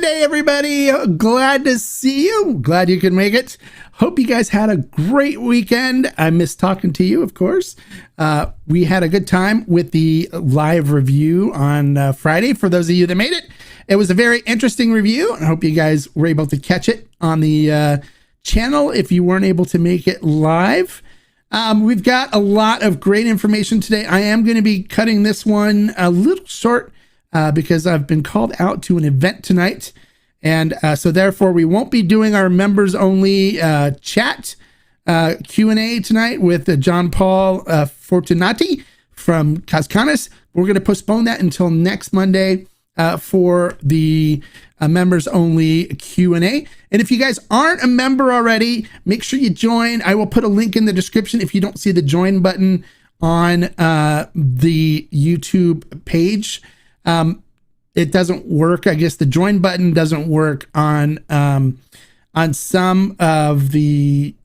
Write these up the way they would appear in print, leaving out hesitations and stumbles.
Monday, everybody. Glad to see you. Glad you can make it. Hope you guys had a great weekend. I miss talking to you, of course. We had a good time with the live review on Friday. For those of you that made it, it was a very interesting review. I hope you guys were able to catch it on the channel if you weren't able to make it live. We've got a lot of great information today. I am going to be cutting this one a little short because I've been called out to an event tonight. And so therefore we won't be doing our members only chat Q&A tonight with John Paul Fortunati from Cascanas. We're going to postpone that until next Monday for the members only Q&A. And if you guys aren't a member already, make sure you join. I will put a link in the description if you don't see the join button on the YouTube page. It doesn't work. I guess the join button doesn't work on some of the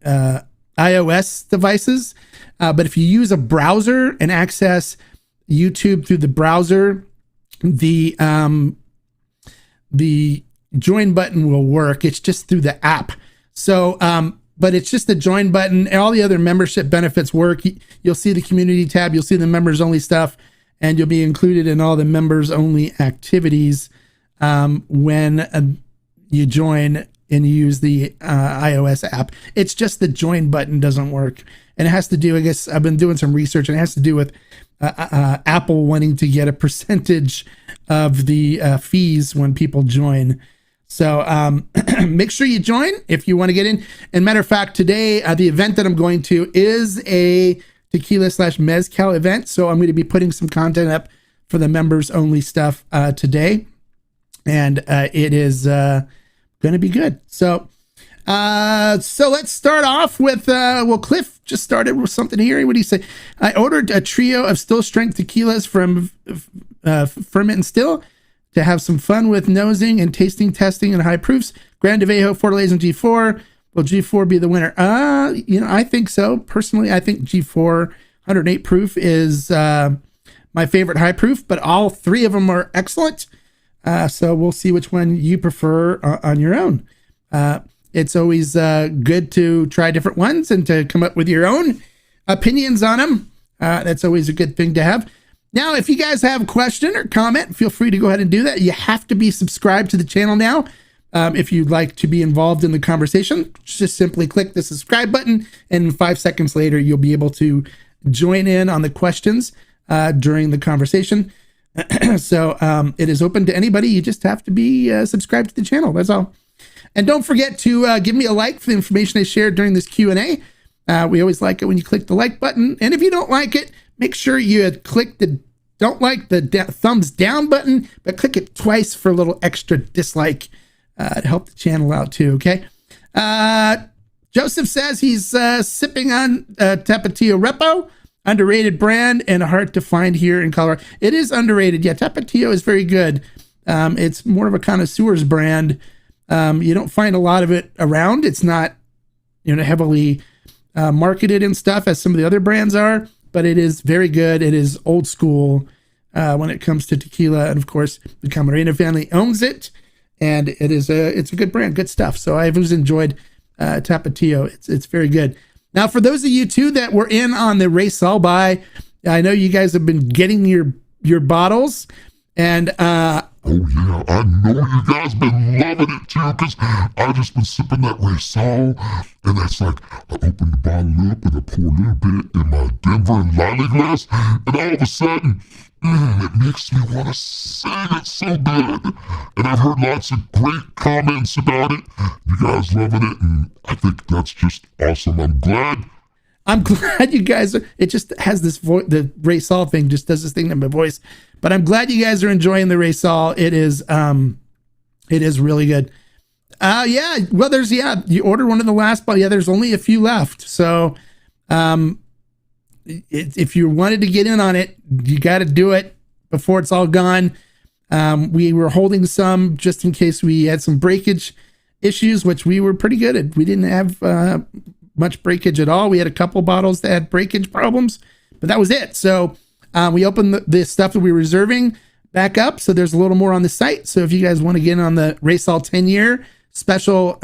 iOS devices. But if you use a browser and access YouTube through the browser, the join button will work. It's just through the app. So, but it's just the join button, and all the other membership benefits work. You'll see the community tab, you'll see the members only stuff, and you'll be included in all the members only activities when you join and you use the iOS app. It's just the join button doesn't work. And it has to do, I guess I've been doing some research, and it has to do with Apple wanting to get a percentage of the fees when people join. So make sure you join if you want to get in. And matter of fact, today, the event that I'm going to is a tequila/mezcal event. So I'm going to be putting some content up for the members only stuff today. And it is going to be good. So let's start off with, Cliff just started with something here. What do you say? I ordered a trio of still strength tequilas from Ferment and Still to have some fun with nosing and tasting, testing, and high proofs. Gran Devejo, Fortaleza, and G4. Will G4 be the winner? I think so. Personally, I think G4 108 proof is my favorite high proof, but all three of them are excellent. So we'll see which one you prefer on your own. It's always good to try different ones and to come up with your own opinions on them. That's always a good thing to have. Now, if you guys have a question or comment, feel free to go ahead and do that. You have to be subscribed to the channel now. If you'd like to be involved in the conversation, just simply click the subscribe button, and 5 seconds later, you'll be able to join in on the questions during the conversation. So it is open to anybody. You just have to be subscribed to the channel. That's all. And don't forget to give me a like for the information I shared during this Q&A. We always like it when you click the like button. And if you don't like it, make sure you click the don't like the thumbs down button, but click it twice for a little extra dislike to help the channel out too, okay? Joseph says he's sipping on Tapatio Repo, underrated brand and hard to find here in Colorado. It is underrated. Yeah, Tapatio is very good. It's more of a connoisseur's brand. You don't find a lot of it around. It's not, heavily marketed and stuff as some of the other brands are, but it is very good. It is old school when it comes to tequila. And of course, the Camarena family owns it, and it's a good brand, good stuff. So I've always enjoyed Tapatio. It's very good. Now, for those of you too that were in on the Race All By, I know you guys have been getting your bottles, and oh yeah, I know you guys been loving it too, because I just been sipping that Raysol, and that's like, I open the bottle up and I pour a little bit in my Denver and Liley glass, and all of a sudden, it makes me want to sing. It's so good. And I've heard lots of great comments about it. You guys loving it, and I think that's just awesome. I'm glad you guys are, it just has this voice, the Raysol thing just does this thing in my voice, but I'm glad you guys are enjoying the Raysol. It is really good. Yeah, well, you ordered one of the last, but yeah, there's only a few left. So, if you wanted to get in on it, you got to do it before it's all gone. We were holding some just in case we had some breakage issues, which we were pretty good at. We didn't have, much breakage at all. We had a couple bottles that had breakage problems, but that was it. So we opened the stuff that we were reserving, back up. So there's a little more on the site. So if you guys want to get in on the Raysol 10-year special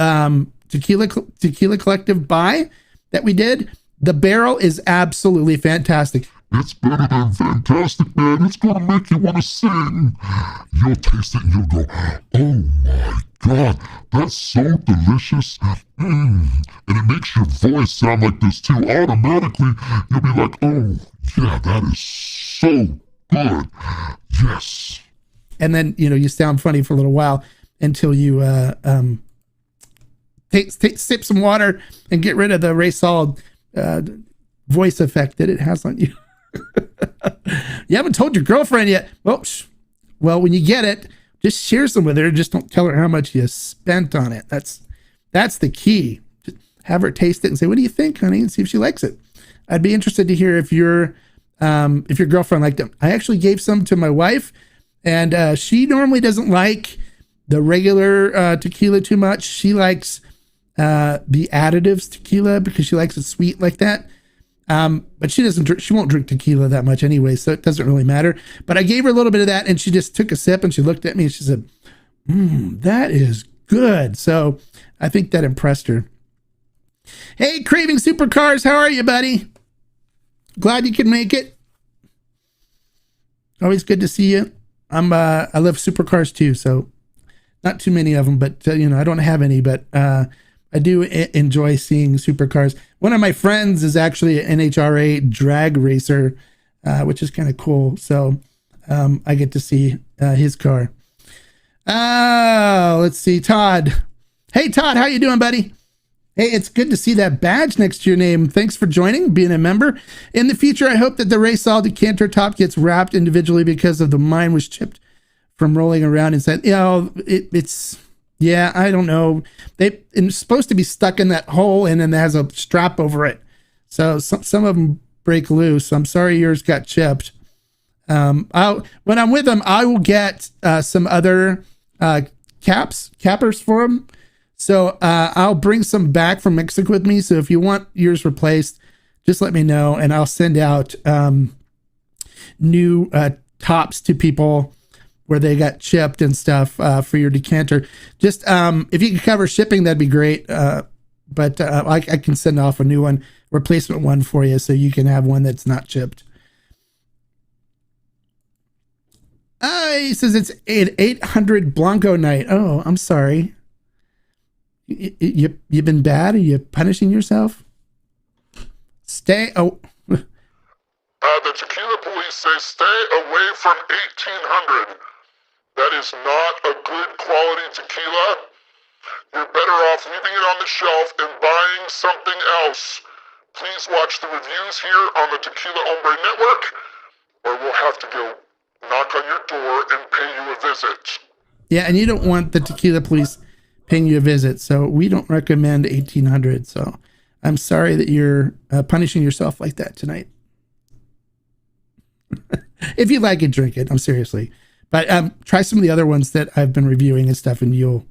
tequila collective buy that we did, the barrel is absolutely fantastic. It's better than fantastic, man. It's gonna make you want to sing. You'll taste it and you'll go, oh my God, that's so delicious. And it makes your voice sound like this too. Automatically, you'll be like, oh yeah, that is so good. Yes. And then, you sound funny for a little while until you sip some water and get rid of the Raysol voice effect that it has on you. You haven't told your girlfriend yet. Well, when you get it, just share some with her. Just don't tell her how much you spent on it. That's the key. Just have her taste it and say, what do you think, honey? And see if she likes it. I'd be interested to hear if your girlfriend liked them. I actually gave some to my wife, and she normally doesn't like the regular tequila too much. She likes the additives tequila because she likes it sweet like that. But she won't drink tequila that much anyway, so it doesn't really matter. But I gave her a little bit of that, and she just took a sip and she looked at me and she said, that is good. So I think that impressed her. Hey, Craving Supercars, how are you, buddy? Glad you could make it. Always good to see you. I love supercars too, so not too many of them, but I don't have any, but I do enjoy seeing supercars. One of my friends is actually an NHRA drag racer, which is kind of cool. So I get to see his car. Let's see, Todd. Hey, Todd, how you doing, buddy? Hey, it's good to see that badge next to your name. Thanks for joining, being a member. In the future, I hope that the Raysol decanter top gets wrapped individually because of the mine was chipped from rolling around inside. Yeah, I don't know. It's supposed to be stuck in that hole, and then it has a strap over it. So some of them break loose. I'm sorry yours got chipped. When I'm with them, I will get some other cappers for them. So I'll bring some back from Mexico with me. So if you want yours replaced, just let me know, and I'll send out new tops to people where they got chipped and stuff for your decanter. Just if you could cover shipping, that'd be great. But I can send off a new one, replacement one for you, so you can have one that's not chipped. He says it's an 800 Blanco night. Oh, I'm sorry. You've been bad? Are you punishing yourself? The tequila police say stay away from 1800. That is not a good quality tequila. You're better off leaving it on the shelf and buying something else. Please watch the reviews here on the Tequila Hombre Network, or we'll have to go knock on your door and pay you a visit. Yeah, and you don't want the tequila police paying you a visit, so we don't recommend 1800. So I'm sorry that you're punishing yourself like that tonight. If you like it, drink it. I'm seriously. But try some of the other ones that I've been reviewing and stuff, and you'll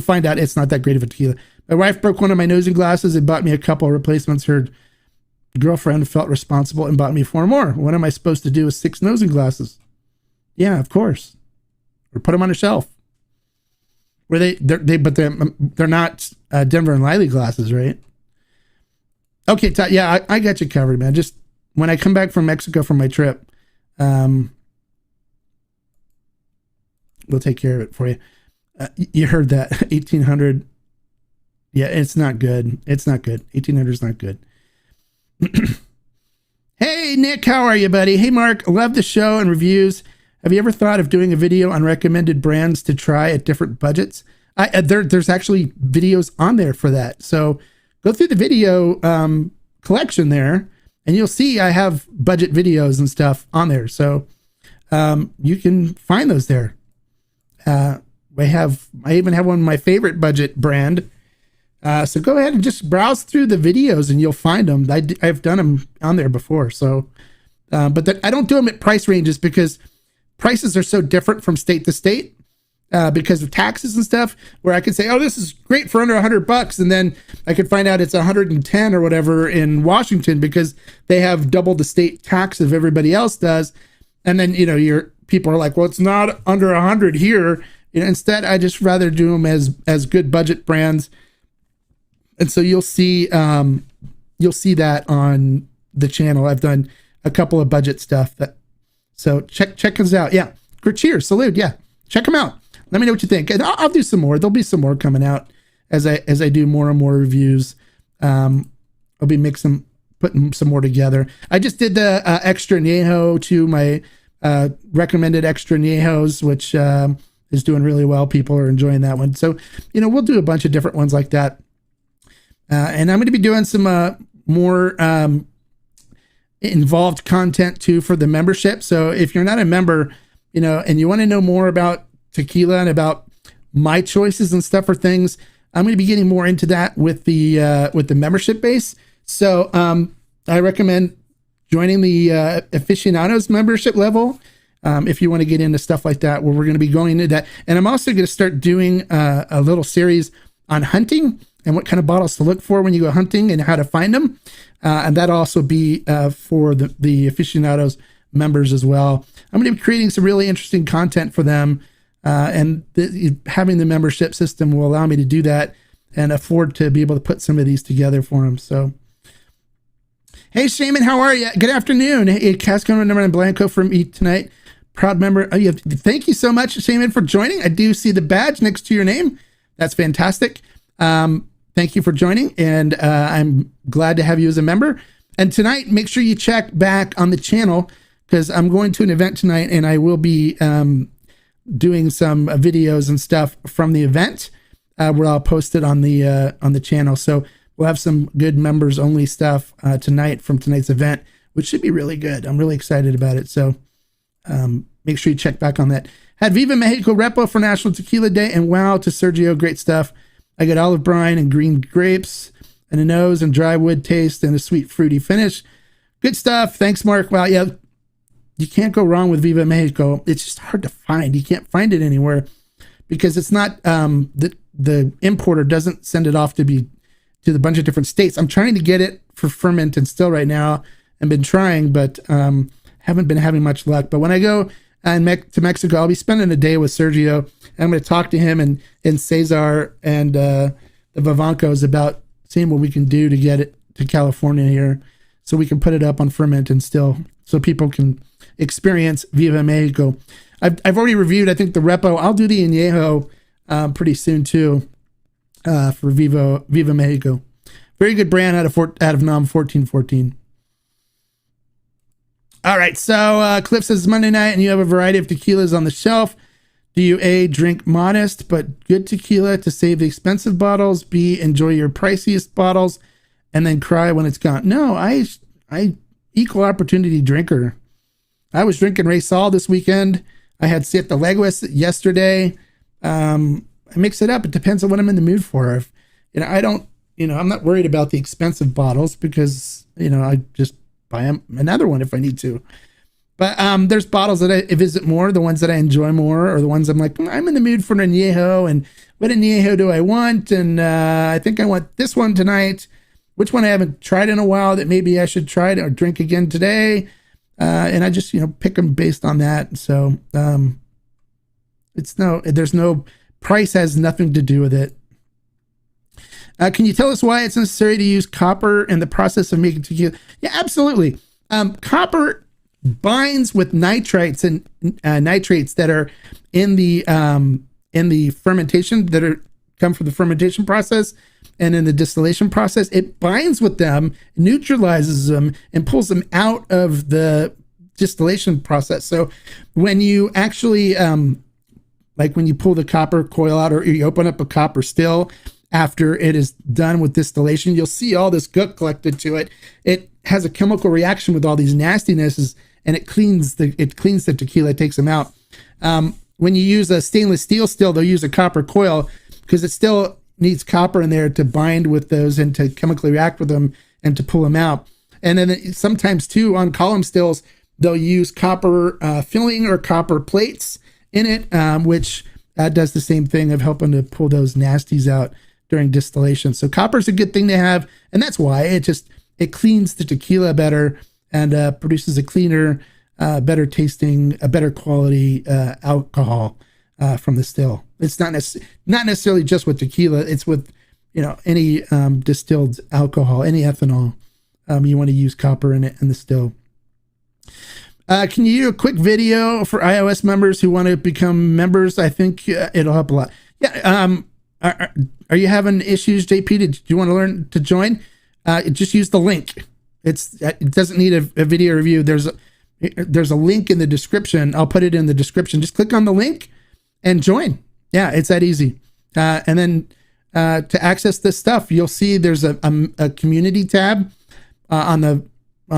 find out it's not that great of a tequila. My wife broke one of my nosing glasses and bought me a couple of replacements. Her girlfriend felt responsible and bought me 4 more. What am I supposed to do with 6 nosing glasses? Yeah, of course. Or put them on a shelf. They're not Denver and Liley glasses, right? Okay, Todd, yeah, I got you covered, man. Just when I come back from Mexico from my trip, we'll take care of it for you. You heard that 1800. Yeah, it's not good. It's not good. 1800 is not good. Hey, Nick, how are you, buddy? Hey, Mark, love the show and reviews. Have you ever thought of doing a video on recommended brands to try at different budgets? There's actually videos on there for that. So go through the video collection there, and you'll see I have budget videos and stuff on there. So you can find those there. I even have one of my favorite budget brand. So go ahead and just browse through the videos and you'll find them. I've done them on there before. So, but I don't do them at price ranges because prices are so different from state to state because of taxes and stuff, where I could say, oh, this is great for under $100. And then I could find out it's 110 or whatever in Washington because they have double the state tax of everybody else does. And then, your people are like, well, it's not under 100 here. Instead, I just rather do them as good budget brands. And so you'll see that on the channel. I've done a couple of budget stuff so check us out. Yeah. Cheers. Salute. Yeah. Check them out. Let me know what you think. And I'll do some more. There'll be some more coming out as I do more and more reviews. I'll be putting some more together. I just did the extra añejo to my recommended extra añejos, which is doing really well. People are enjoying that one. So, we'll do a bunch of different ones like that. And I'm going to be doing some more involved content too for the membership. So if you're not a member, and you want to know more about tequila and about my choices and stuff for things, I'm going to be getting more into that with the membership base. So I recommend joining the aficionados membership level if you want to get into stuff like that, where we're going to be going into that. And I'm also going to start doing a little series on hunting and what kind of bottles to look for when you go hunting and how to find them. And that'll also be for the aficionados members as well. I'm going to be creating some really interesting content for them. And having the membership system will allow me to do that and afford to be able to put some of these together for them. So, hey, Shaman, how are you? Good afternoon. Hey, Cascon number and Blanco from me tonight. Proud member. Thank you so much, Shaman, for joining. I do see the badge next to your name. That's fantastic. Thank you for joining, and I'm glad to have you as a member. And tonight, make sure you check back on the channel, because I'm going to an event tonight, and I will be doing some videos and stuff from the event where I'll post it on the channel. So we'll have some good members only stuff tonight from tonight's event, which should be really good. I'm really excited about it. So make sure you check back on that. Had Viva Mexico Repo for National Tequila Day, and wow to Sergio, great stuff. I got olive brine and green grapes and a nose and dry wood taste and a sweet fruity finish. Good stuff. Thanks, Mark. Wow, yeah, you can't go wrong with Viva Mexico. It's just hard to find. You can't find it anywhere because it's not the importer doesn't send it off to the bunch of different states. I'm trying to get it for ferment and still right now. I've been trying, but haven't been having much luck. But when I go to Mexico, I'll be spending a day with Sergio. And I'm going to talk to him and Cesar and the Vivancos about seeing what we can do to get it to California here, so we can put it up on ferment and still, so people can experience Viva Mexico. I've already reviewed, I think, the Repo. I'll do the Añejo pretty soon too for Viva Mexico. Very good brand out of NOM 1414. All right, so Cliff says Monday night and you have a variety of tequilas on the shelf. Do you A, drink modest but good tequila to save the expensive bottles? B, enjoy your priciest bottles and then cry when it's gone? No, I equal opportunity drinker. I was drinking Raysol this weekend. I had Siete Leguas yesterday. I mix it up. It depends on what I'm in the mood for. If, I'm not worried about the expensive bottles because, I just buy another one if I need to. But there's bottles that I visit more, the ones that I enjoy more, or the ones I'm like, I'm in the mood for an añejo, and what añejo do I want? And I think I want this one tonight. Which one I haven't tried in a while that maybe I should try or drink again today? And I just, pick them based on that. So there's no price, has nothing to do with it. Can you tell us why it's necessary to use copper in the process of making tequila? Yeah, absolutely. Copper binds with nitrites and nitrates that are in the fermentation, that come from the fermentation process, and in the distillation process. It binds with them, neutralizes them, and pulls them out of the distillation process. So when you actually like when you pull the copper coil out, or you open up a copper still after it is done with distillation, you'll see all this gook collected to it. It has a chemical reaction with all these nastinesses, and it cleans the tequila, it takes them out. When you use a stainless steel still, they'll use a copper coil because it still needs copper in there to bind with those and to chemically react with them and to pull them out. And then sometimes too, on column stills, they'll use copper filling or copper plates in it, which does the same thing of helping to pull those nasties out during distillation. So copper is a good thing to have, and that's why it cleans the tequila better and produces a cleaner better tasting, a better quality alcohol from the still. It's not necessarily just with tequila. It's with, you know, any distilled alcohol, any ethanol. You want to use copper in it in the still. Can you do a quick video for iOS members who want to become members? I think it'll help a lot. Yeah. Are you having issues, JP? Did you want to learn to join? Just use the link. It doesn't need a video review. There's a link in the description. I'll put it in the description. Just click on the link and join. Yeah, it's that easy. And then to access this stuff, you'll see there's a community tab on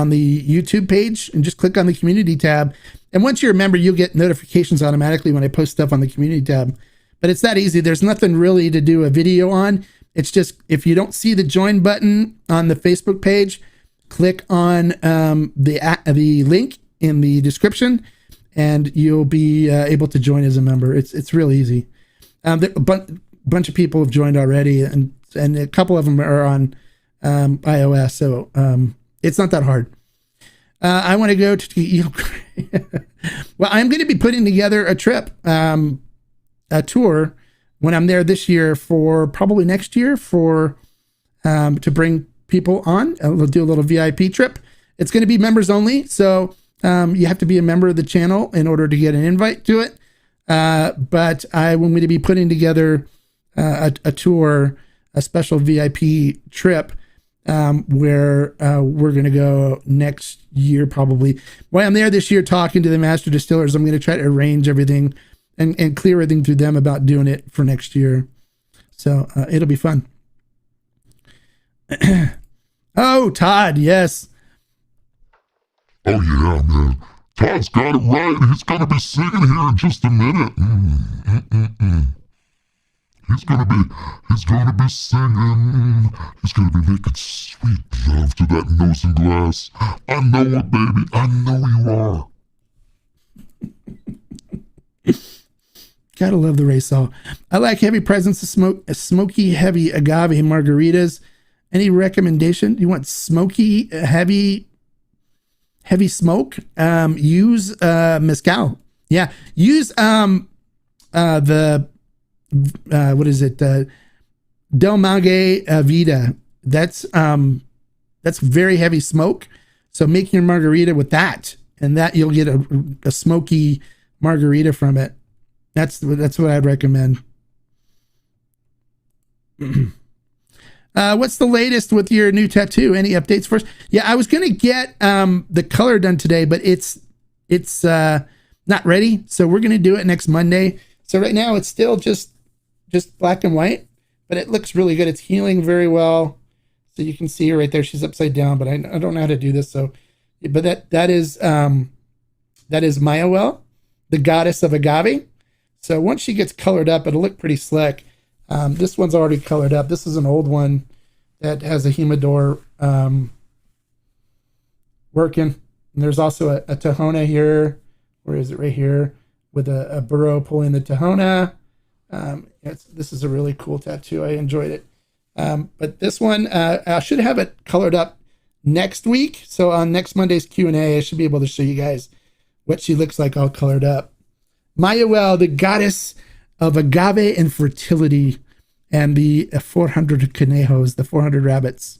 the YouTube page, and just click on the community tab. And once you're a member, you'll get notifications automatically when I post stuff on the community tab. But it's that easy. There's nothing really to do a video on. It's just, if you don't see the join button on the Facebook page, click on the link in the description, and you'll be able to join as a member. It's real easy. A bunch of people have joined already, and a couple of them are on iOS, so it's not that hard. I want to go to well, I'm going to be putting together a trip, a tour when I'm there this year, for probably next year, for to bring people on. We'll do a little VIP trip. It's going to be members only, so you have to be a member of the channel in order to get an invite to it. But I want me to be putting together a tour, a special VIP trip, where we're going to go next year probably. While I'm there this year talking to the master distillers, I'm going to try to arrange everything and clear everything through them about doing it for next year. So it'll be fun. Oh, Todd, yes. Oh yeah, man. Todd's got it right. He's gonna be singing here in just a minute. He's gonna be singing. He's gonna be making sweet love to that nose and glass. I know it, baby. I know you are. Gotta love the Raysol. I like heavy presence of smoky, heavy agave margaritas. Any recommendation? You want smoky, heavy smoke? Use mezcal. Yeah, use the what is it? Del Maguey Vida. That's very heavy smoke. So make your margarita with that, and that you'll get a smoky margarita from it. That's what I'd recommend. What's the latest with your new tattoo? Any updates for us? Yeah, I was gonna get the color done today, but it's not ready. So we're gonna do it next Monday. So right now it's still just black and white, but it looks really good. It's healing very well. So you can see her right there. She's upside down, but I don't know how to do this. So, but that is Mayawel, the goddess of agave. So once she gets colored up, it'll look pretty slick. This one's already colored up. This is an old one that has a humidor working. And there's also a Tahona here. Where is it? Right here with a burro pulling the Tahona. This is a really cool tattoo. I enjoyed it. But this one, I should have it colored up next week. So on next Monday's Q&A, I should be able to show you guys what she looks like all colored up. Mayawel, the goddess of agave and fertility, and the 400 conejos, the 400 rabbits.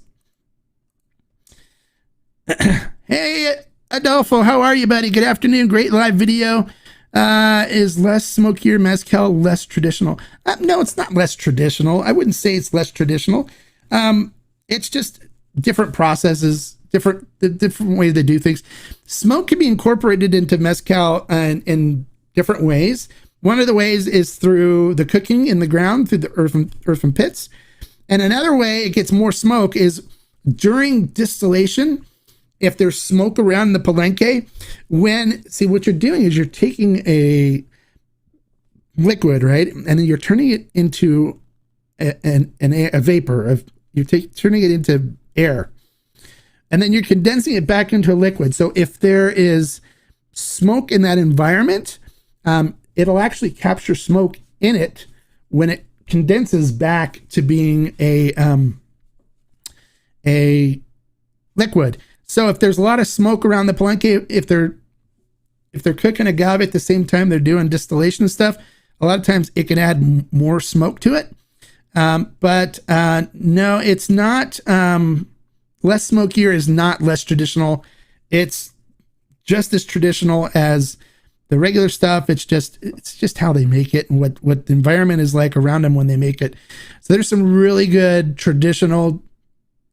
Hey, Adolfo, how are you, buddy? Good afternoon. Great live video. Is less smokier mezcal less traditional? No, it's not less traditional. I wouldn't say it's less traditional. It's just different processes, different ways they do things. Smoke can be incorporated into mezcal in different ways. One of the ways is through the cooking in the ground, through the earthen pits. And another way it gets more smoke is during distillation. If there's smoke around the palenque, what you're doing is you're taking a liquid, right? And then you're turning it into a vapor. Turning it into air. And then you're condensing it back into a liquid. So if there is smoke in that environment, it'll actually capture smoke in it when it condenses back to being a liquid. So if there's a lot of smoke around the palenque, if there if they're cooking agave at the same time they're doing distillation and stuff, a lot of times it can add more smoke to it. But no, it's not. Less smokier is not less traditional. It's just as traditional as the regular stuff. It's just how they make it and what the environment is like around them when they make it. So there's some really good traditional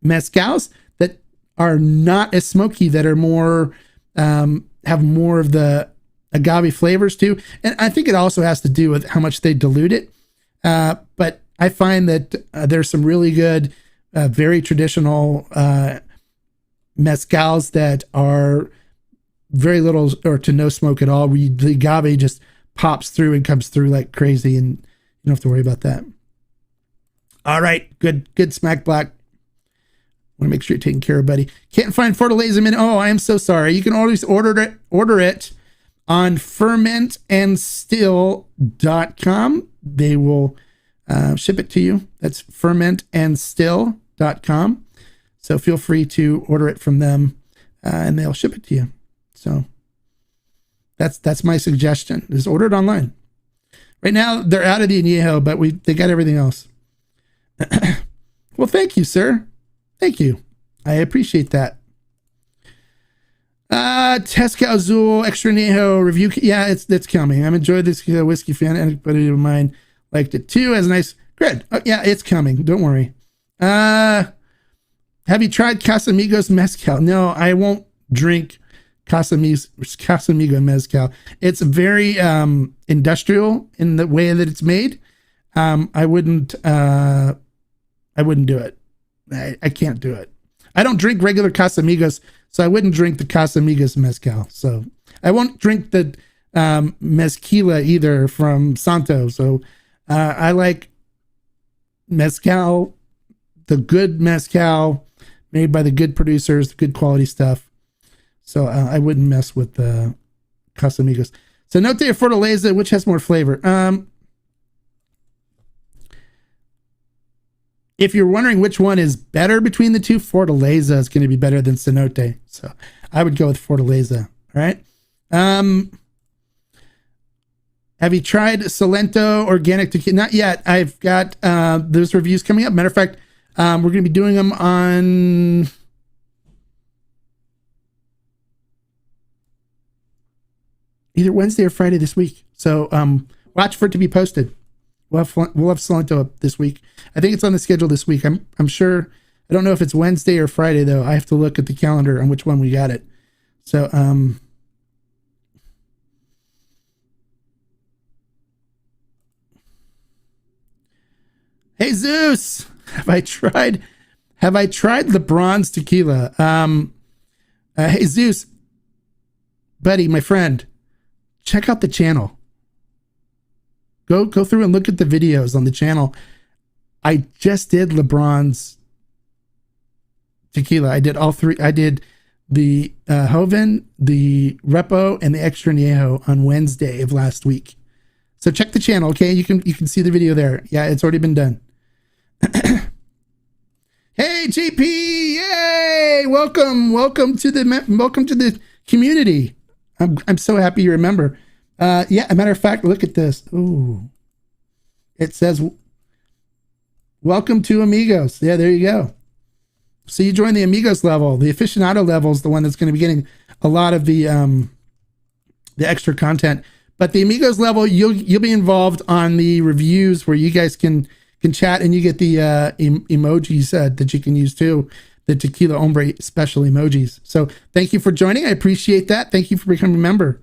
mezcals that are not as smoky, that are more, have more of the agave flavors too. And I think it also has to do with how much they dilute it. But I find that there's some really good, very traditional mezcals that are very little or to no smoke at all. The agave just pops through and comes through like crazy, and you don't have to worry about that. All right, good Smack Black. Want to make sure you're taking care of, buddy. Can't find Fortaleza Mint. Oh, I am so sorry. You can always order it on fermentandstill.com. They will ship it to you. That's fermentandstill.com. So feel free to order it from them, and they'll ship it to you. So that's my suggestion, is order it online. Right now they're out of the añejo, but they got everything else. Well, thank you, sir. Thank you. I appreciate that. Tesca Azul Extra Añejo review. Yeah, it's coming. I'm enjoying this whiskey fan. Anybody of mine liked it too. As a nice good. Oh, yeah, it's coming. Don't worry. Have you tried Casamigos mezcal? No, I won't drink Casamigo mezcal. It's very industrial in the way that it's made. I wouldn't do it. I can't do it. I don't drink regular Casamigos, so I wouldn't drink the Casamigos mezcal. So I won't drink the mezquila either from Santo. So I like mezcal, the good mezcal made by the good producers, the good quality stuff. So I wouldn't mess with the Casamigos. So Note de Fortaleza, which has more flavor? If you're wondering which one is better between the two, Fortaleza is going to be better than Cenote. So I would go with Fortaleza. All right. Have you tried Salento Organic Tequila? Not yet. I've got those reviews coming up. Matter of fact, we're going to be doing them on either Wednesday or Friday this week. So watch for it to be posted. We'll have Salento up this week. I think it's on the schedule this week. I'm sure. I don't know if it's Wednesday or Friday though. I have to look at the calendar on which one we got it. So hey Zeus, have I tried LeBron's tequila? Hey Zeus, buddy, my friend, check out the channel. Go through and look at the videos on the channel. I just did LeBron's tequila. I did all three. I did the Joven, the Repo, and the Extra Añejo on Wednesday of last week. So check the channel, okay? You can see the video there. Yeah, it's already been done. Hey JP, yay! Welcome to the community. I'm so happy you remember. Yeah, a matter of fact, look at this. Ooh. It says, welcome to Amigos. Yeah, there you go. So you join the Amigos level. The aficionado level is the one that's going to be getting a lot of the extra content. But the Amigos level, you'll be involved on the reviews where you guys can chat, and you get the emojis that you can use too. The Tequila Hombre special emojis. So thank you for joining. I appreciate that. Thank you for becoming a member.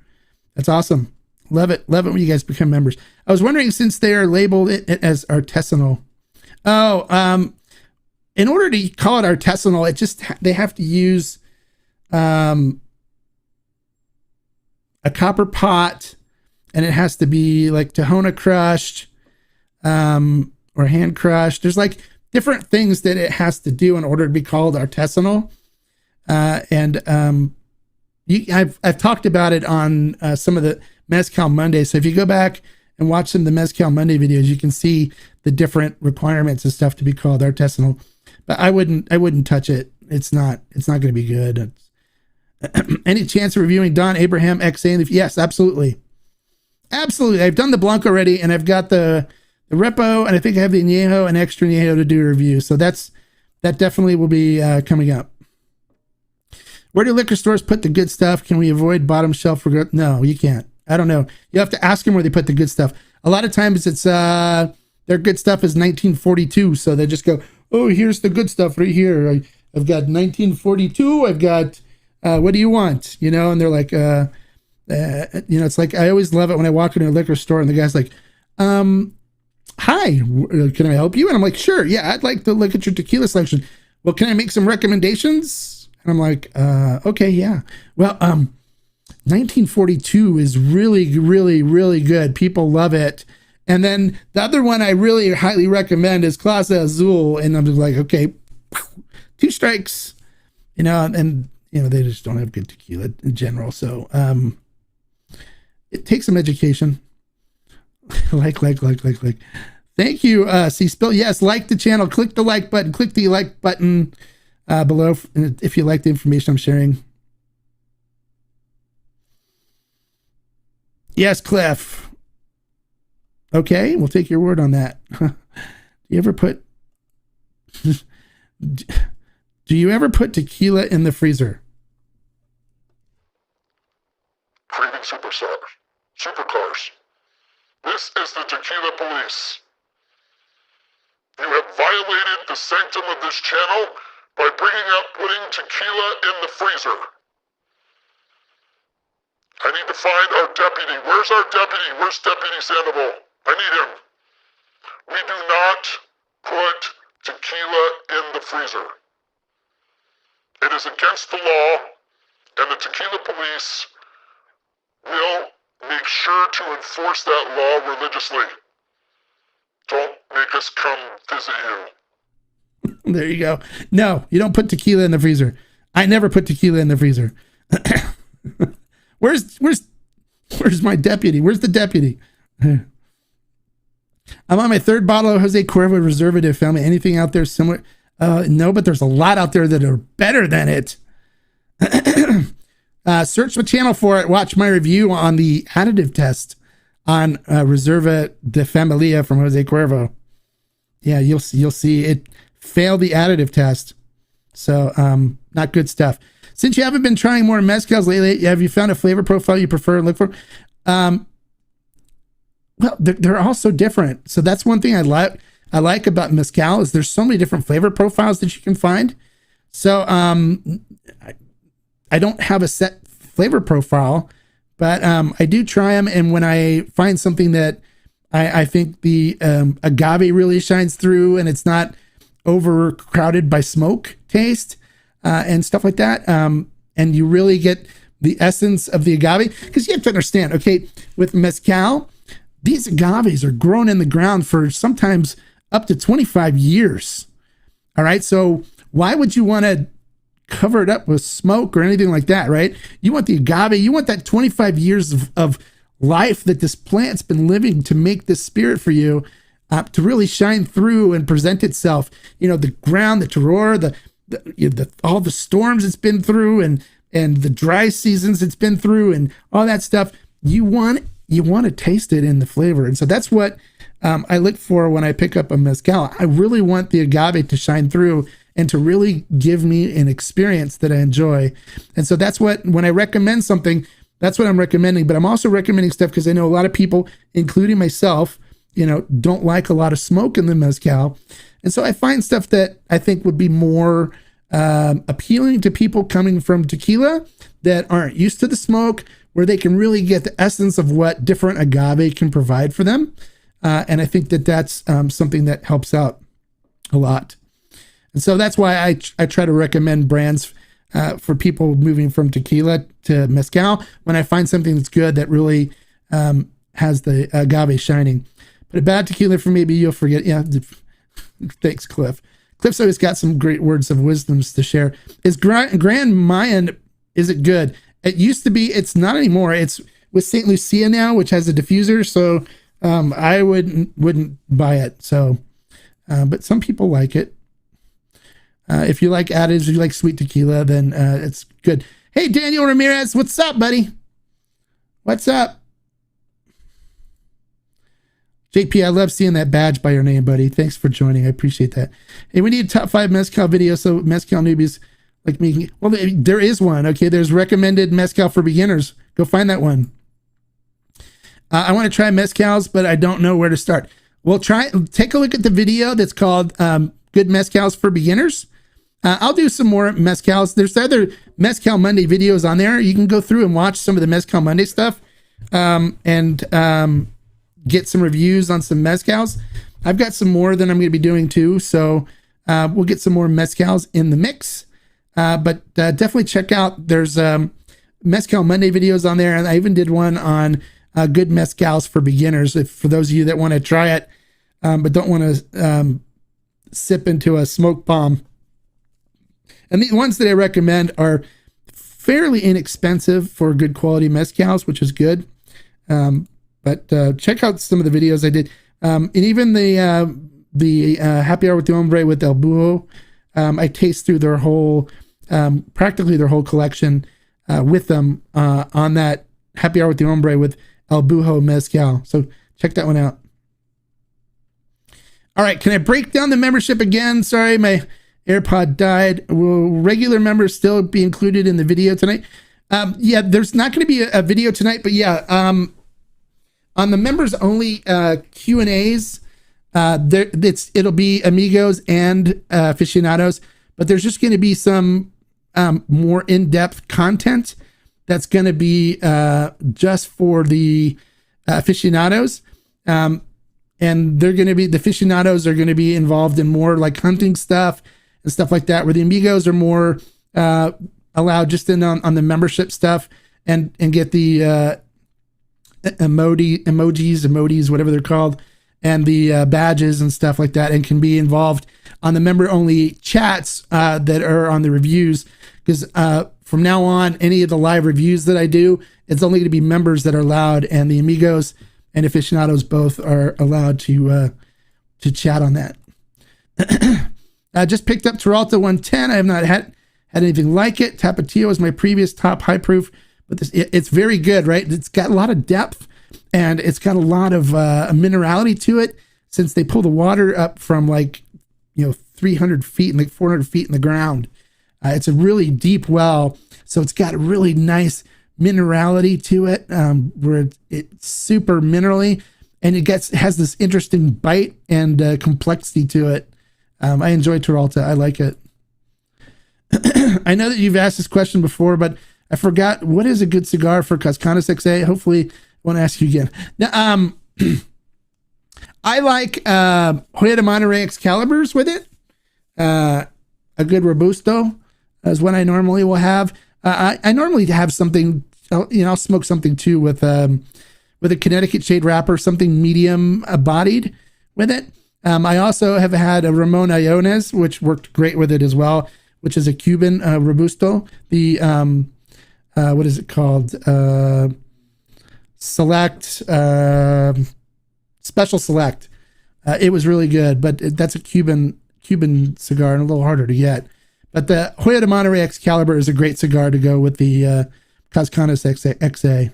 That's awesome. Love it when you guys become members. I was wondering, since they are labeled it as artisanal. Oh, in order to call it artisanal, they have to use a copper pot, and it has to be like Tahona crushed or hand crushed. There's like different things that it has to do in order to be called artisanal. I've talked about it on some of the Mezcal Monday. So if you go back and watch some of the Mezcal Monday videos, you can see the different requirements and stuff to be called artisanal. But I wouldn't touch it. It's not going to be good. Any chance of reviewing Don Abraham XA? Yes, absolutely. Absolutely. I've done the Blanc already, and I've got the Repo, and I think I have the Añejo and extra Añejo to do a review. So that definitely will be coming up. Where do liquor stores put the good stuff? Can we avoid bottom shelf? No, you can't. I don't know. You have to ask them where they put the good stuff. A lot of times it's their good stuff is 1942, so they just go, oh, here's the good stuff right here. I've got 1942. I've got what do you want? You know, and they're like, it's like I always love it when I walk into a liquor store and the guy's like, hi, can I help you? And I'm like, sure, yeah, I'd like to look at your tequila selection. Well, can I make some recommendations? And I'm like, okay, yeah. Well, 1942 is really, really, really good. People love it. And then the other one I really highly recommend is Clase Azul. And I'm just like, okay, 2 strikes, and they just don't have good tequila in general. So it takes some education. like. Thank you, C Spill. Yes, like the channel. Click the like button. Click the like button below if you like the information I'm sharing. Yes, Cliff. Okay, we'll take your word on that. Do you ever put tequila in the freezer? Creating supercars. This is the Tequila Police. You have violated the sanctum of this channel by putting tequila in the freezer. I need to find our deputy. Where's our deputy? Where's Deputy Sandoval? I need him. We do not put tequila in the freezer. It is against the law, and the Tequila Police will make sure to enforce that law religiously. Don't make us come visit you. There you go. No, you don't put tequila in the freezer. I never put tequila in the freezer. Where's my deputy? Where's the deputy? I'm on my 3rd bottle of Jose Cuervo Reserva de Family. Anything out there similar? No, but there's a lot out there that are better than it. Search the channel for it. Watch my review on the additive test on Reserva de Familia from Jose Cuervo. Yeah, you'll see it failed the additive test. So not good stuff. Since you haven't been trying more mezcals lately, have you found a flavor profile you prefer and look for? Well, they're all so different. So that's one thing I like about mezcal is there's so many different flavor profiles that you can find. So I don't have a set flavor profile, but I do try them. And when I find something that I think the agave really shines through and it's not overcrowded by smoke taste and stuff like that, and you really get the essence of the agave, because you have to understand, okay, with mezcal, these agaves are grown in the ground for sometimes up to 25 years. All right. So why would you want to cover it up with smoke or anything like that, right? You want the agave, you want that 25 years of life that this plant's been living to make this spirit for you to really shine through and present itself. The ground, the terroir, all the storms it's been through and the dry seasons it's been through and all that stuff. You want to taste it in the flavor. And so that's what I look for when I pick up a mezcal. I really want the agave to shine through and to really give me an experience that I enjoy. And so that's when I recommend something, that's what I'm recommending. But I'm also recommending stuff because I know a lot of people, including myself, don't like a lot of smoke in the mezcal. And so I find stuff that I think would be more appealing to people coming from tequila that aren't used to the smoke, where they can really get the essence of what different agave can provide for them. And I think that's something that helps out a lot. And so that's why I try to recommend brands for people moving from tequila to mezcal when I find something that's good that really has the agave shining. But a bad tequila for maybe you'll forget. Yeah, thanks, Cliff. Cliff's always got some great words of wisdoms to share. Is Grand Mayan, is it good? It used to be. It's not anymore. It's with St. Lucia now, which has a diffuser. So I wouldn't buy it. So, but some people like it. If you like additives, if you like sweet tequila, then it's good. Hey, Daniel Ramirez, what's up, buddy? What's up? JP, I love seeing that badge by your name, buddy. Thanks for joining. I appreciate that. Hey, we need a top 5 mezcal video so mezcal newbies like me. Well, there is one. Okay, there's recommended mezcal for beginners. Go find that one. I want to try mezcals, but I don't know where to start. Well, take a look at the video that's called Good Mezcals for Beginners. I'll do some more mezcals. There's other Mezcal Monday videos on there. You can go through and watch some of the Mezcal Monday stuff and get some reviews on some mezcals. I've got some more that I'm going to be doing too. So we'll get some more mezcals in the mix. But definitely check out, there's Mezcal Monday videos on there. And I even did one on good mezcals for beginners. For those of you that want to try it, but don't want to sip into a smoke bomb. And the ones that I recommend are fairly inexpensive for good quality mezcals, which is good. But check out some of the videos I did. And even the Happy Hour with the Hombre with El Buho, I taste through their whole, practically their whole collection with them on that Happy Hour with the Hombre with El Buho Mezcal. So check that one out. All right, can I break down the membership again? Sorry, my AirPod died. Will regular members still be included in the video tonight? Yeah, there's not going to be a video tonight, but yeah, on the members only Q&As, it'll be amigos and aficionados, but there's just going to be some more in-depth content that's going to be just for the aficionados. And they're going to be, the aficionados are going to be involved in more like hunting stuff and stuff like that, where the amigos are more allowed just in on the membership stuff and get the emojis, whatever they're called, and the badges and stuff like that, and can be involved on the member only chats that are on the reviews. Because from now on, any of the live reviews that I do, it's only going to be members that are allowed, and the amigos and aficionados both are allowed to chat on that. I just picked up Teralta 110. I have not had anything like it. Tapatio is my previous top high proof, but it's very good, right? It's got a lot of depth, and it's got a lot of minerality to it, since they pull the water up from 300 feet and 400 feet in the ground. It's a really deep well, so it's got a really nice minerality to it, where it's super minerally, and it has this interesting bite and complexity to it. I enjoy Teralta. I like it. I know that you've asked this question before, but I forgot, what is a good cigar for Cascanas XA? Hopefully I won't ask you again. Now, I like Hoya de Monterrey Excaliburs with it. A good Robusto is what I normally will have. I normally have something, I'll smoke something too with a Connecticut shade wrapper, something medium bodied with it. I also have had a Ramon Iones, which worked great with it as well, which is a Cuban Robusto. The what is it called? Select, Special Select. It was really good, but that's a Cuban cigar and a little harder to get. But the Hoya de Monterrey Excalibur is a great cigar to go with the Cascanas XA.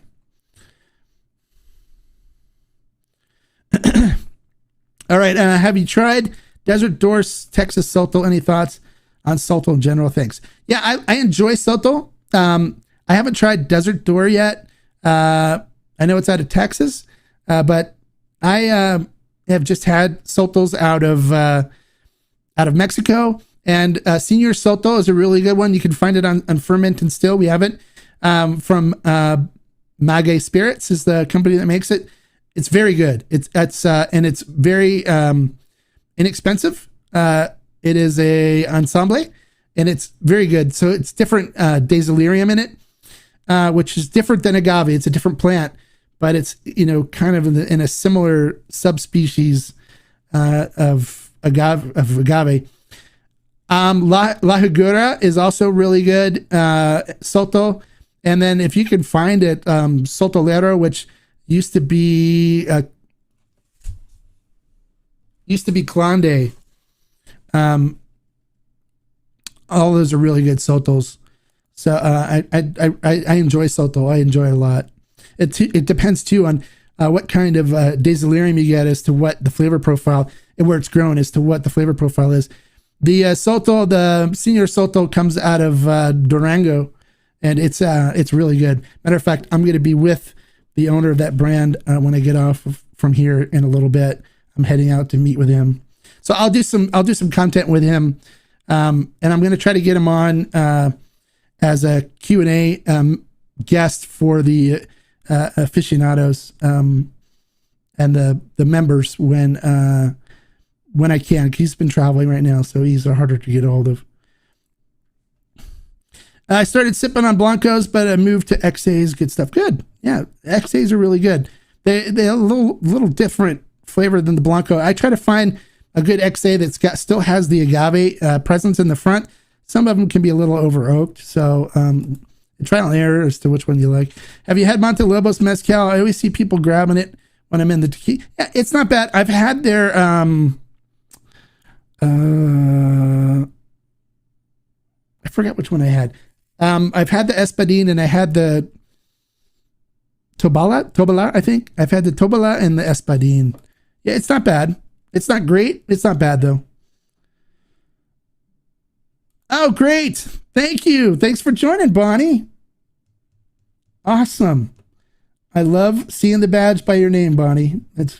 All right, have you tried Desert Doors Texas Sotol? Any thoughts on Sotol in general? Thanks. Yeah, I enjoy Sotol. I haven't tried Desert Door yet. I know it's out of Texas, but I have just had Sotols out of Mexico, and Senior Sotol is a really good one. You can find it on Ferment and Still. We have it from Maguey Spirits is the company that makes it. It's very good. It's and it's very inexpensive. It is a ensemble, and it's very good. So it's different Desilirium in it, which is different than agave. It's a different plant, but it's kind of in a similar subspecies of agave. La Higura is also really good. Sotol, and then if you can find it, Sotolero, which used to be Clande. All those are really good Sotols. So I enjoy Sotol. I enjoy it a lot. It depends too on what kind of days delirium you get as to what the flavor profile and where it's grown as to what the flavor profile is. The Sotol, the senior Sotol comes out of Durango, and it's really good. Matter of fact, I'm going to be with the owner of that brand when I get off from here in a little bit. I'm heading out to meet with him, so I'll do some content with him, and I'm going to try to get him on as a Q&A guest for the aficionados and the members when I can. He's been traveling right now, so he's harder to get a hold of. I started sipping on Blancos, but I moved to XAs. Good stuff. Good. Yeah, XAs are really good. They're a little different flavor than the Blanco. I try to find a good XA that's still has the agave presence in the front. Some of them can be a little over oaked, so trial and error as to which one you like. Have you had Monte Lobos mezcal? I always see people grabbing it when I'm in the tequila. Yeah, it's not bad. I've had their I forget which one I had. I've had the Espadín and I had the Tobala, I think. I've had the Tobala and the Espadín. Yeah, it's not bad. It's not great. It's not bad though. Oh, great. Thank you. Thanks for joining, Bonnie. Awesome. I love seeing the badge by your name, Bonnie. That's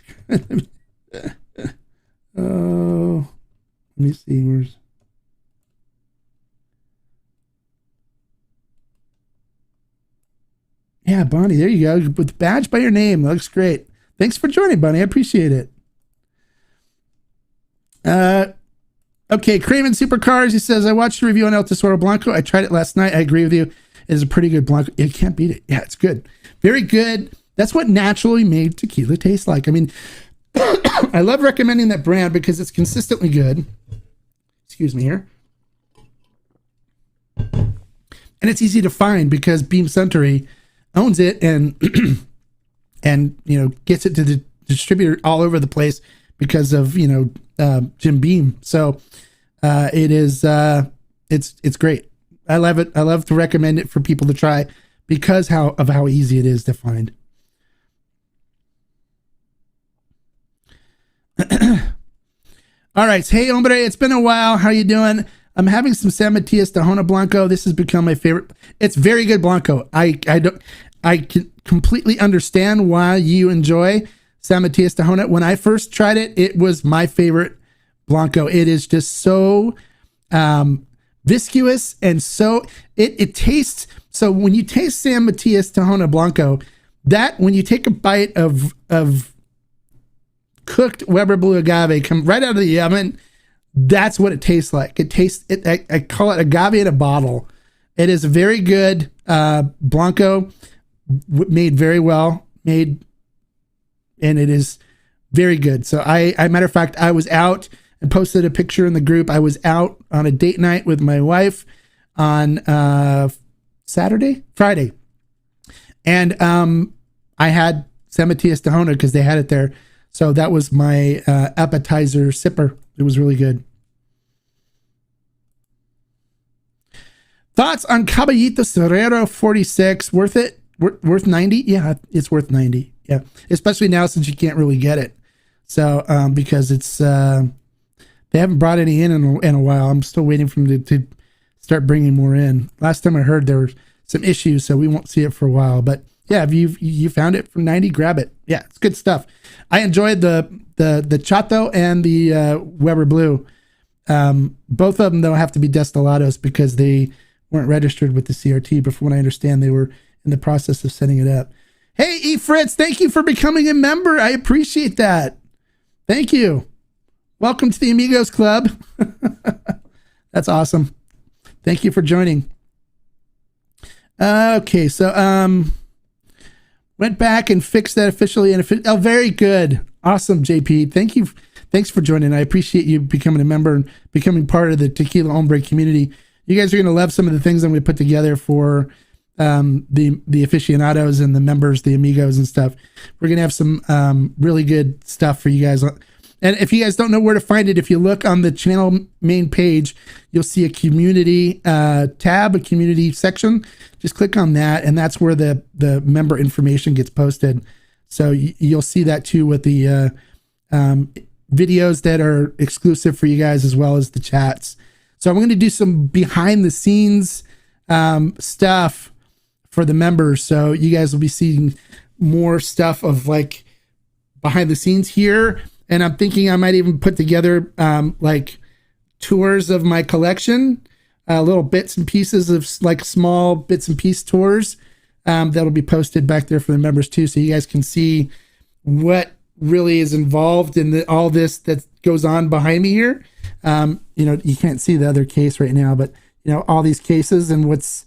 oh, let me see. Where's yeah, Bonnie. There you go. With the badge by your name. That looks great. Thanks for joining, Bonnie. I appreciate it. Okay, Craven Supercars. He says, I watched the review on El Tesoro Blanco. I tried it last night. I agree with you. It is a pretty good Blanco. You can't beat it. Yeah, it's good. Very good. That's what naturally made tequila taste like. I mean, I love recommending that brand because it's consistently good. Excuse me here. And it's easy to find because Beam Suntory owns it and and gets it to the distributor all over the place because of Jim Beam. So it is it's great. I love it. I love to recommend it for people to try because of how easy it is to find. All right. Hey, hombre, it's been a while. How you doing? I'm having some San Matias Tahona Blanco. This has become my favorite. It's very good Blanco. I can completely understand why you enjoy San Matias Tahona. When I first tried it, it was my favorite Blanco. It is just so viscous and so it tastes. So when you taste San Matias Tahona Blanco, that when you take a bite of cooked Weber Blue agave come right out of the oven, that's what it tastes like. It tastes it. I call it agave in a bottle. It is a very good Blanco, made very well made, and it is very good. So matter of fact, I was out and posted a picture in the group. I was out on a date night with my wife on Friday, and I had San Matias Tahona because they had it there. So that was my appetizer sipper. It was really good. Thoughts on Caballito Cerrero 46? Worth it? Worth 90? Yeah, it's worth 90. Yeah, especially now since you can't really get it. So because it's they haven't brought any in a while. I'm still waiting for them to start bringing more in. Last time I heard there were some issues, so we won't see it for a while. But yeah, if you found it for 90, grab it. Yeah, it's good stuff. I enjoyed the Chato and the Weber Blue. Both of them though have to be destillados because they weren't registered with the CRT. But from what I understand, they were in the process of setting it up. Hey, E. Fritz, thank you for becoming a member. I appreciate that. Thank you. Welcome to the Amigos Club. That's awesome. Thank you for joining. Okay, so went back and fixed that officially. Oh, very good. Awesome, JP. Thank you. Thanks for joining. I appreciate you becoming a member and becoming part of the Tequila Hombre community. You guys are going to love some of the things I'm going to put together for the aficionados and the members, the amigos and stuff. We're going to have some really good stuff for you guys. And if you guys don't know where to find it, if you look on the channel main page, you'll see a community tab, a community section. Just click on that, and that's where the member information gets posted. So you'll see that too with the videos that are exclusive for you guys, as well as the chats. So I'm going to do some behind the scenes stuff for the members. So you guys will be seeing more stuff of like behind the scenes here. And I'm thinking I might even put together like tours of my collection, little bits and pieces of like small bits and piece tours that'll be posted back there for the members too. So you guys can see what really is involved in all this that goes on behind me here. You can't see the other case right now, but all these cases and what's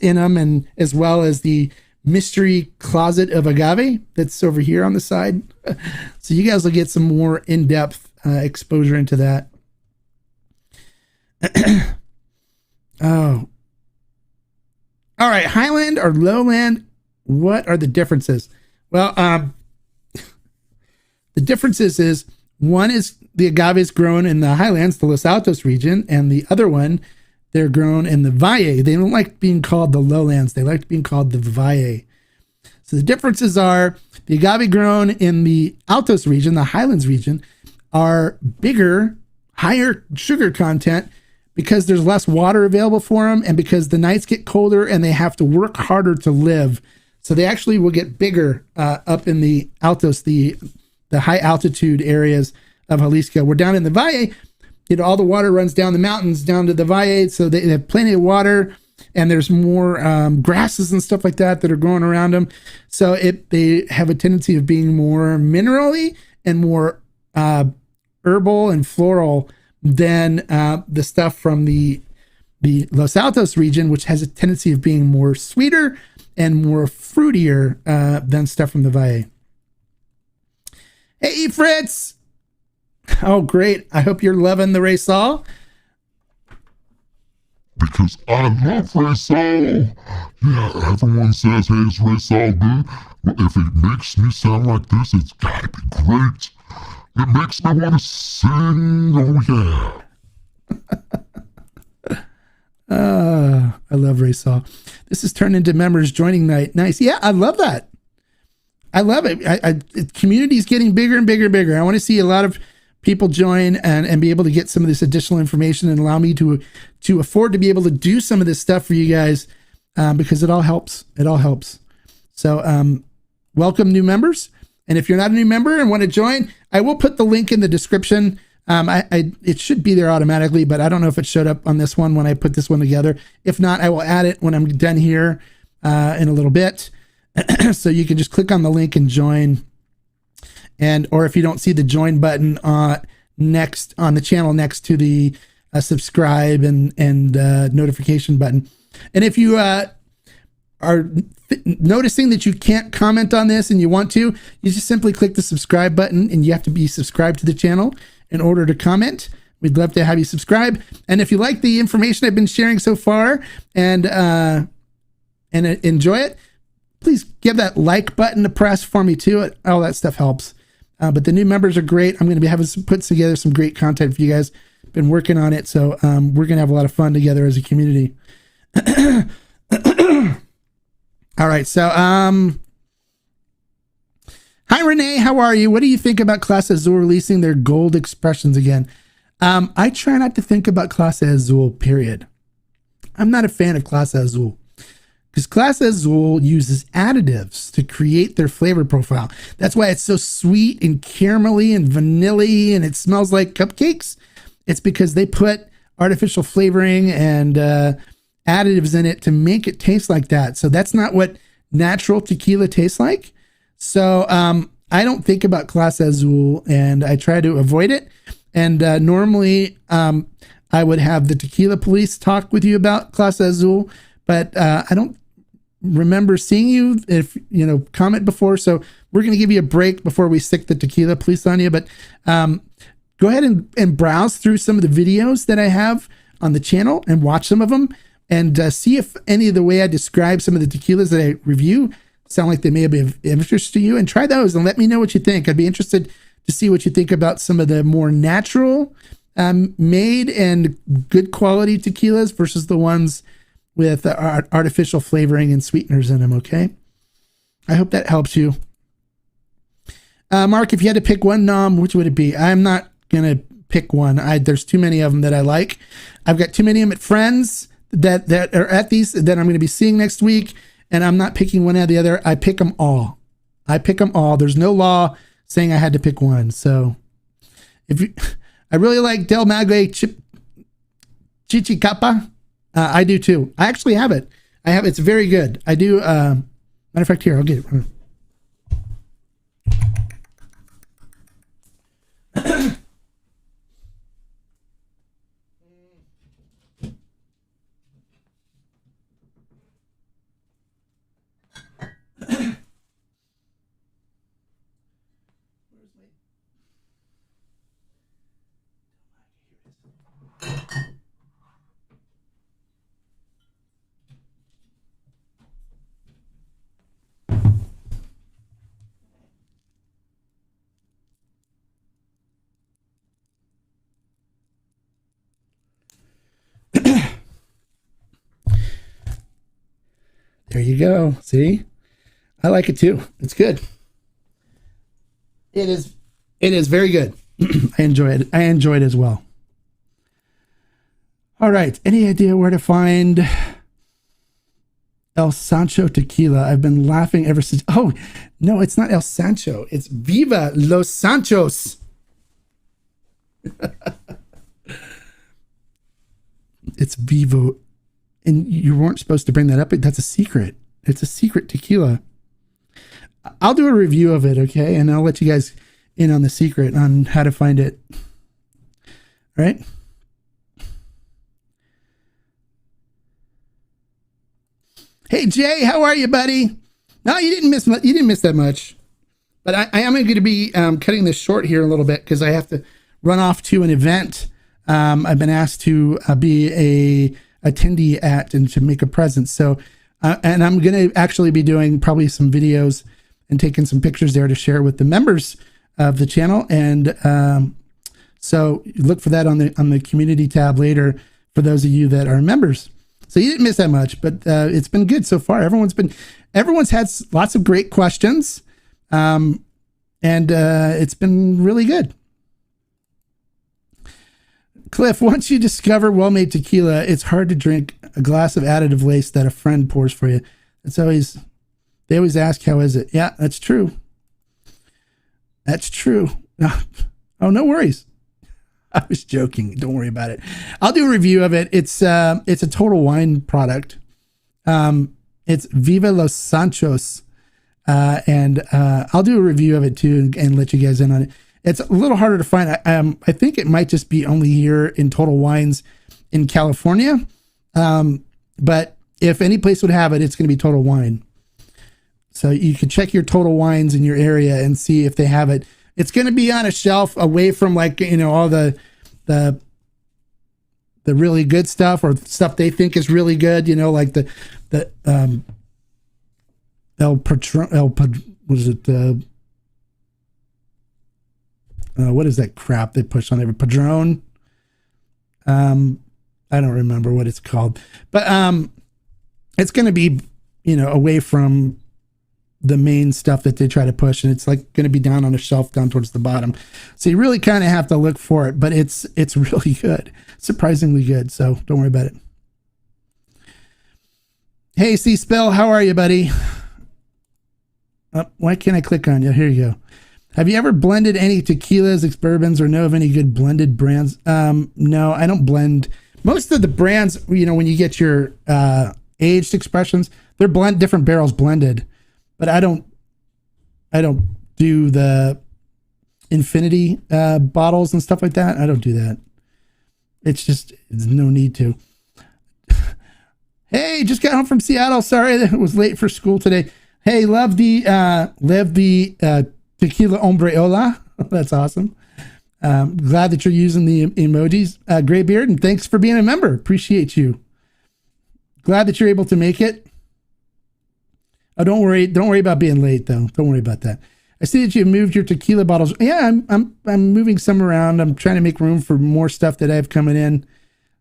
in them, and as well as the mystery closet of agave that's over here on the side. So you guys will get some more in-depth exposure into that. Oh, all right. Highland or lowland, what are the differences? Well, the differences is one is the agave is grown in the highlands, the Los Altos region, and the other one, they're grown in the Valle. They don't like being called the lowlands. They like being called the Valle. So the differences are the agave grown in the Altos region, the highlands region, are bigger, higher sugar content because there's less water available for them, and because the nights get colder and they have to work harder to live. So they actually will get bigger up in the Altos, the high altitude areas of Jalisco. We're down in the Valle. All the water runs down the mountains down to the Valle, so they have plenty of water, and there's more grasses and stuff like that are growing around them. So they have a tendency of being more minerally and more herbal and floral than the stuff from the Los Altos region, which has a tendency of being more sweeter and more fruitier than stuff from the Valle. Hey, Fritz! Oh, great. I hope you're loving the Raysol. Because I love Raysol. Yeah, everyone says, hey, is Raysol good? Well, if it makes me sound like this, it's gotta be great. It makes me want to sing. Oh, yeah. I love Raysol. This has turned into members joining night. Nice. Yeah, I love that. I love it. Community's getting bigger and bigger and bigger. I want to see a lot of people join and be able to get some of this additional information and allow me to afford to be able to do some of this stuff for you guys, because it all helps. It all helps. So welcome new members. And if you're not a new member and want to join, I will put the link in the description. It should be there automatically, but I don't know if it showed up on this one when I put this one together. If not, I will add it when I'm done here in a little bit. So you can just click on the link and join. Or if you don't see the join button next on the channel next to the subscribe and notification button. And if you are noticing that you can't comment on this and you want to, you just simply click the subscribe button, and you have to be subscribed to the channel in order to comment. We'd love to have you subscribe. And if you like the information I've been sharing so far and enjoy it, please give that like button a press for me too. All that stuff helps. But the new members are great. I'm going to be having put together some great content for you guys. Been working on it, so we're going to have a lot of fun together as a community. All right, so hi Renee, how are you? What do you think about Clase Azul releasing their gold expressions again? I try not to think about Clase Azul, period. I'm not a fan of Clase Azul, because Clase Azul uses additives to create their flavor profile. That's why it's so sweet and caramelly and vanilla-y, and it smells like cupcakes. It's because they put artificial flavoring and additives in it to make it taste like that. So that's not what natural tequila tastes like. So I don't think about Clase Azul, and I try to avoid it. And normally I would have the tequila police talk with you about Clase Azul, but I don't remember seeing you comment before. So we're going to give you a break before we stick the tequila police on you. But go ahead and browse through some of the videos that I have on the channel and watch some of them, and see if any of the way I describe some of the tequilas that I review sound like they may be of interest to you, and try those and let me know what you think. I'd be interested to see what you think about some of the more natural made and good quality tequilas versus the ones with artificial flavoring and sweeteners in them. Okay, I hope that helps you. Mark, if you had to pick one nom, which would it be? I'm not gonna pick one. There's too many of them that I like. I've got too many of them at friends that are at these that I'm going to be seeing next week, and I'm not picking one or the other. I pick them all. There's no law saying I had to pick one. So I really like Del Maguey Chichicapa. I do too. I actually have it. It's very good. I do. Matter of fact, here, I'll get it. There you go. See, I like it too. It's good. It is very good. I enjoy it. I enjoy it as well. All right. Any idea where to find El Sancho tequila? I've been laughing ever since. Oh, no, it's not El Sancho. It's Viva Los Sanchos. It's Vivo. And you weren't supposed to bring that up. That's a secret. It's a secret tequila. I'll do a review of it, okay? And I'll let you guys in on the secret on how to find it. All right? Hey, Jay, how are you, buddy? No, you didn't miss that much. But I am going to be cutting this short here a little bit because I have to run off to an event. I've been asked to be a attendee at and to make a presence. So, and I'm going to actually be doing probably some videos and taking some pictures there to share with the members of the channel. And so look for that on the community tab later for those of you that are members. So you didn't miss that much, but it's been good so far. Everyone's had lots of great questions. And it's been really good. Cliff, once you discover well-made tequila, it's hard to drink a glass of additive lace that a friend pours for you. They always ask, how is it? Yeah, that's true. That's true. Oh, no worries. I was joking. Don't worry about it. I'll do a review of it. It's a Total Wine product. It's Viva Los Sanchos. And I'll do a review of it too and let you guys in on it. It's a little harder to find. I think it might just be only here in Total Wines in California. But if any place would have it, it's going to be Total Wine. So you can check your Total Wines in your area and see if they have it. It's going to be on a shelf away from all the really good stuff or stuff they think is really good. Like the what is that crap they push on every Padron? I don't remember what it's called, but it's going to be away from the main stuff that they try to push, and it's like going to be down on a shelf down towards the bottom. So you really kind of have to look for it, but it's really good, surprisingly good. So don't worry about it. Hey, C-Spell, how are you, buddy? Why can't I click on you? Here you go. Have you ever blended any tequilas, bourbons, or know of any good blended brands? No, I don't blend. Most of the brands, when you get your aged expressions, they're different barrels blended. But I don't do the infinity bottles and stuff like that. I don't do that. It's no need to. Hey, just got home from Seattle. Sorry that it was late for school today. Hey, love the Tequila Hombre. Hola. That's awesome. Glad that you're using the emojis. Graybeard, and thanks for being a member. Appreciate you. Glad that you're able to make it. Oh, don't worry about being late though. Don't worry about that. I see that you moved your tequila bottles. Yeah, I'm moving some around. I'm trying to make room for more stuff that I have coming in.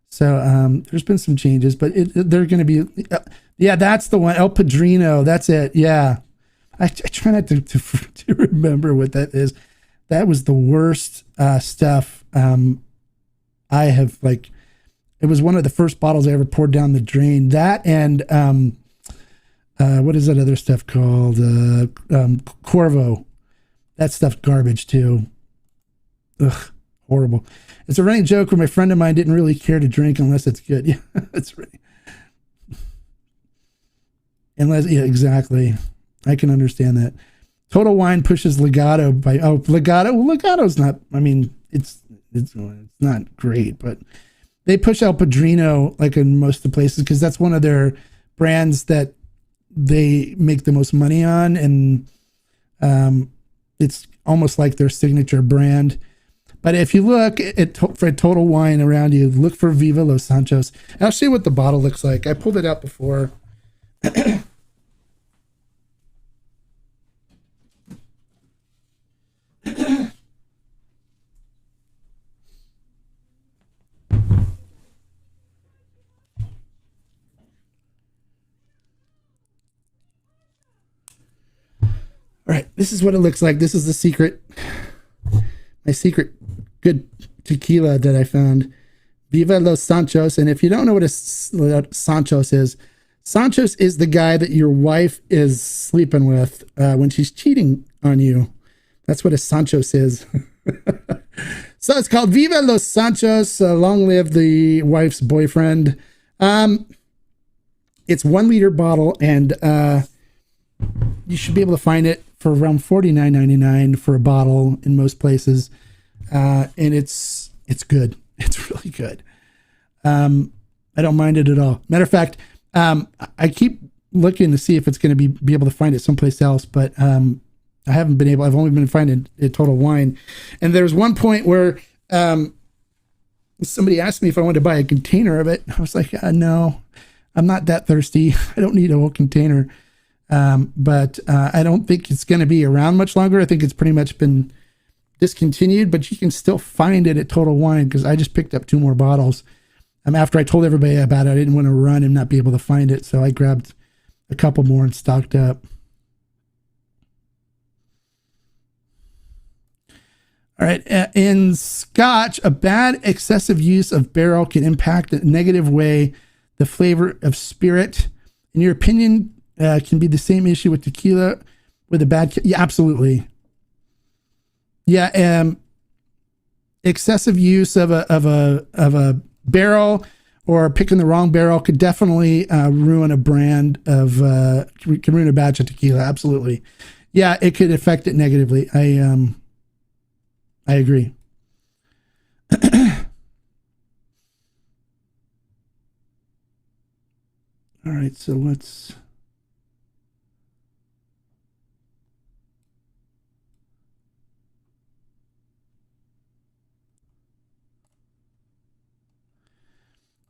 So there's been some changes, but they're going to be. Yeah, that's the one. El Padrino. That's it. Yeah, I try not to remember what that is. That was the worst stuff. I have like. It was one of the first bottles I ever poured down the drain. That and what is that other stuff called? Corvo. That stuff's garbage too. Ugh, horrible. It's a running joke where my friend of mine didn't really care to drink unless it's good. Yeah, that's right. Yeah, exactly. I can understand that. Total Wine pushes Legato by Legato. Well, Legato's not. I mean, it's not great, but they push El Padrino like in most of the places because that's one of their brands that they make the most money on, and it's almost like their signature brand. But if you look for Total Wine around you, look for Viva Los Sanchos. I'll show you what the bottle looks like. I pulled it out before. All right, this is what it looks like. This is my secret good tequila that I found. Viva Los Sanchos. And if you don't know what Sanchos is the guy that your wife is sleeping with when she's cheating on you. That's what a Sanchos is. So it's called Viva Los Sanchos. Long live the wife's boyfriend. It's 1 liter bottle, and you should be able to find it for around $49.99 for a bottle in most places. And it's good. It's really good. I don't mind it at all. Matter of fact, I keep looking to see if it's going to be able to find it someplace else, but I haven't been able. I've only been finding it Total Wine. And there's one point where somebody asked me if I wanted to buy a container of it. I was like, no, I'm not that thirsty. I don't need a whole container. But I don't think it's going to be around much longer. I think it's pretty much been discontinued, but you can still find it at Total Wine because I just picked up 2 more bottles. After I told everybody about it, I didn't want to run and not be able to find it, so I grabbed a couple more and stocked up. All right, in Scotch, a bad excessive use of barrel can impact in a negative way the flavor of spirit. In your opinion, can be the same issue with tequila with a bad. Yeah, absolutely. Yeah, excessive use of a barrel or picking the wrong barrel could definitely ruin a brand of can ruin a batch of tequila. Absolutely. Yeah, it could affect it negatively. I agree. All right, so let's.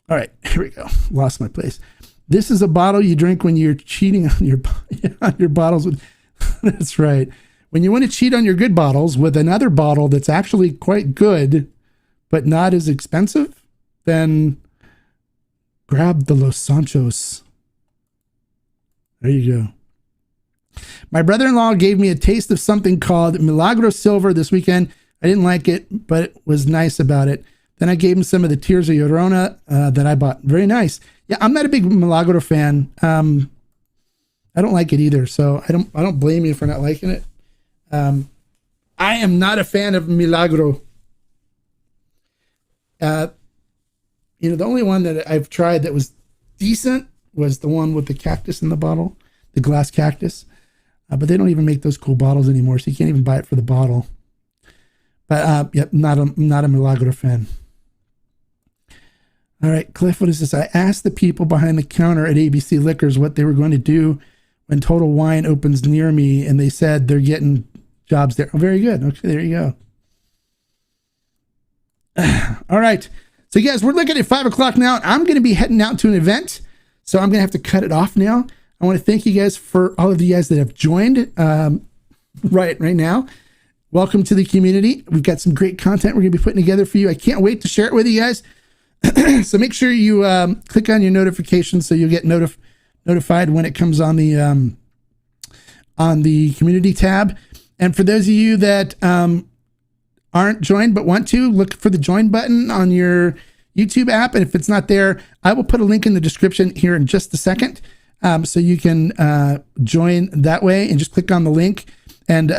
All right, here we go. Lost my place. This is a bottle you drink when you're cheating on your bottles. That's right. When you want to cheat on your good bottles with another bottle that's actually quite good, but not as expensive, then grab the Los Sanchos. There you go. My brother-in-law gave me a taste of something called Milagro Silver this weekend. I didn't like it, but it was nice about it. Then I gave him some of the Tears of Llorona that I bought. Very nice. Yeah, I'm not a big Milagro fan. I don't like it either, so I don't blame you for not liking it. I am not a fan of Milagro. The only one that I've tried that was decent was the one with the cactus in the bottle, the glass cactus. But they don't even make those cool bottles anymore, so you can't even buy it for the bottle. But not a Milagro fan. All right, Cliff, what is this? I asked the people behind the counter at ABC Liquors what they were going to do when Total Wine opens near me, and they said they're getting jobs there. Oh, very good. Okay, there you go. All right. So, guys, we're looking at 5 o'clock now. I'm going to be heading out to an event, so I'm going to have to cut it off now. I want to thank you guys for all of you guys that have joined. right now. Welcome to the community. We've got some great content we're going to be putting together for you. I can't wait to share it with you guys. So make sure you click on your notifications so you'll get notified when it comes on the community tab. And for those of you that aren't joined but want to, look for the join button on your YouTube app. And if it's not there, I will put a link in the description here in just a second. So you can join that way and just click on the link and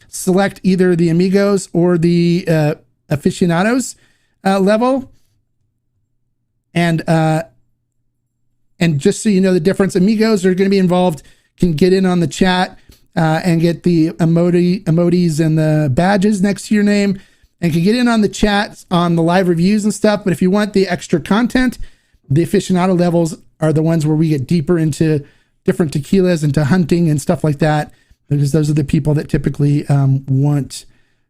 select either the amigos or the aficionados level. And just so you know the difference, amigos are going to be involved, can get in on the chat and get the emojis and the badges next to your name, and can get in on the chats on the live reviews and stuff. But if you want the extra content, the aficionado levels are the ones where we get deeper into different tequilas, into hunting and stuff like that, because those are the people that typically want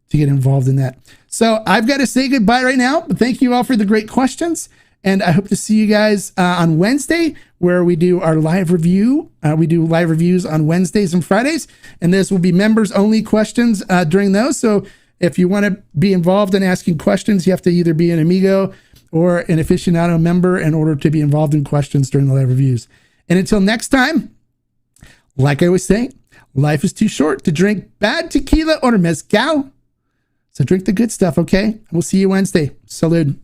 to get involved in that. So I've got to say goodbye right now, but thank you all for the great questions. And I hope to see you guys on Wednesday, where we do our live review. We do live reviews on Wednesdays and Fridays, and this will be members only questions during those. So if you want to be involved in asking questions, you have to either be an amigo or an aficionado member in order to be involved in questions during the live reviews. And until next time, like I always say, life is too short to drink bad tequila or mezcal. So drink the good stuff, okay? We'll see you Wednesday. Salud.